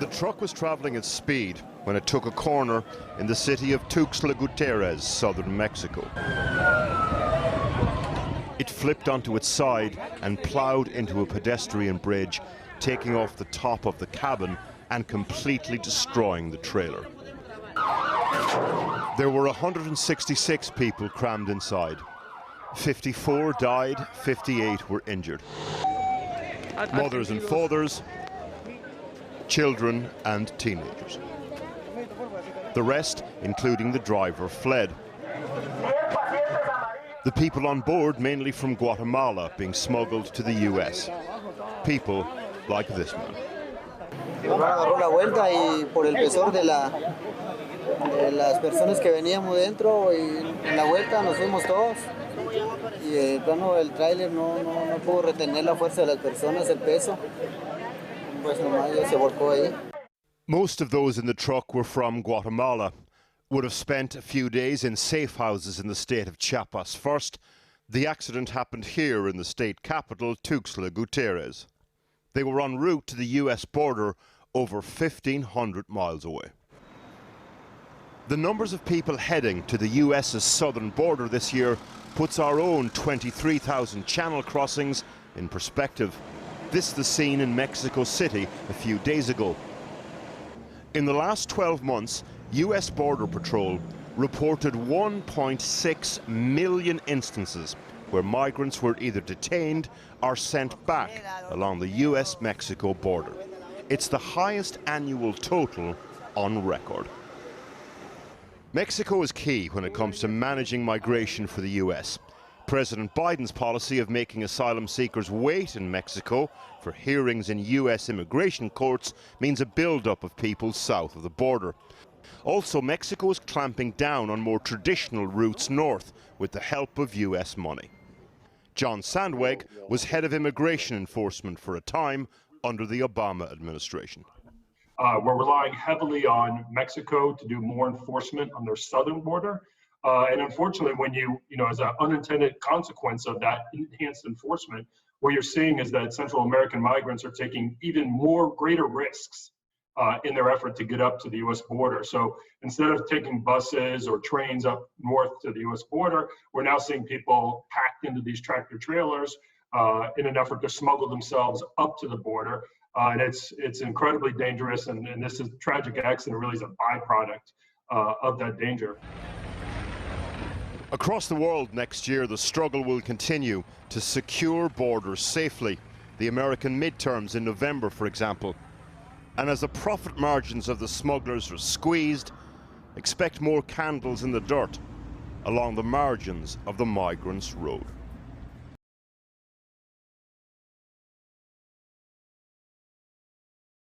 The truck was traveling at speed when it took a corner in the city of Tuxtla Gutiérrez, southern Mexico. It flipped onto its side and plowed into a pedestrian bridge, taking off the top of the cabin and completely destroying the trailer. There were 166 people crammed inside. 54 died, 58 were injured. Mothers and fathers, children and teenagers. The rest, including the driver, fled. The people on board, mainly from Guatemala, being smuggled to the US. People like this man. Agarró la vuelta y por el pesor de las personas que veníamos dentro y en la vuelta nos fuimos todos. Y bueno, el tráiler no pudo retener la fuerza de las personas, el peso. Pues nomás ya se volcó ahí. Most of those in the truck were from Guatemala. Would have spent a few days in safe houses in the state of Chiapas. First, the accident happened here in the state capital, Tuxtla Gutiérrez. They were en route to the US border over 1,500 miles away. The numbers of people heading to the US's southern border this year puts our own 23,000 channel crossings in perspective. This is the scene in Mexico City a few days ago. In the last 12 months, US Border Patrol reported 1.6 million instances where migrants were either detained or sent back along the US-Mexico border. It's the highest annual total on record. Mexico is key when it comes to managing migration for the US. President Biden's policy of making asylum seekers wait in Mexico for hearings in US immigration courts means a build-up of people south of the border. Also, Mexico is clamping down on more traditional routes north with the help of US money. John Sandweg was head of immigration enforcement for a time under the Obama administration. We're relying heavily on Mexico to do more enforcement on their southern border. And unfortunately, when you as an unintended consequence of that enhanced enforcement, what you're seeing is that Central American migrants are taking even greater risks in their effort to get up to the US border. So instead of taking buses or trains up north to the US border, we're now seeing people packed into these tractor trailers in an effort to smuggle themselves up to the border. And it's incredibly dangerous, and this is tragic accident really is a byproduct of that danger. Across the world next year, the struggle will continue to secure borders safely. The American midterms in November, for example. And as the profit margins of the smugglers are squeezed, expect more candles in the dirt along the margins of the migrants' road.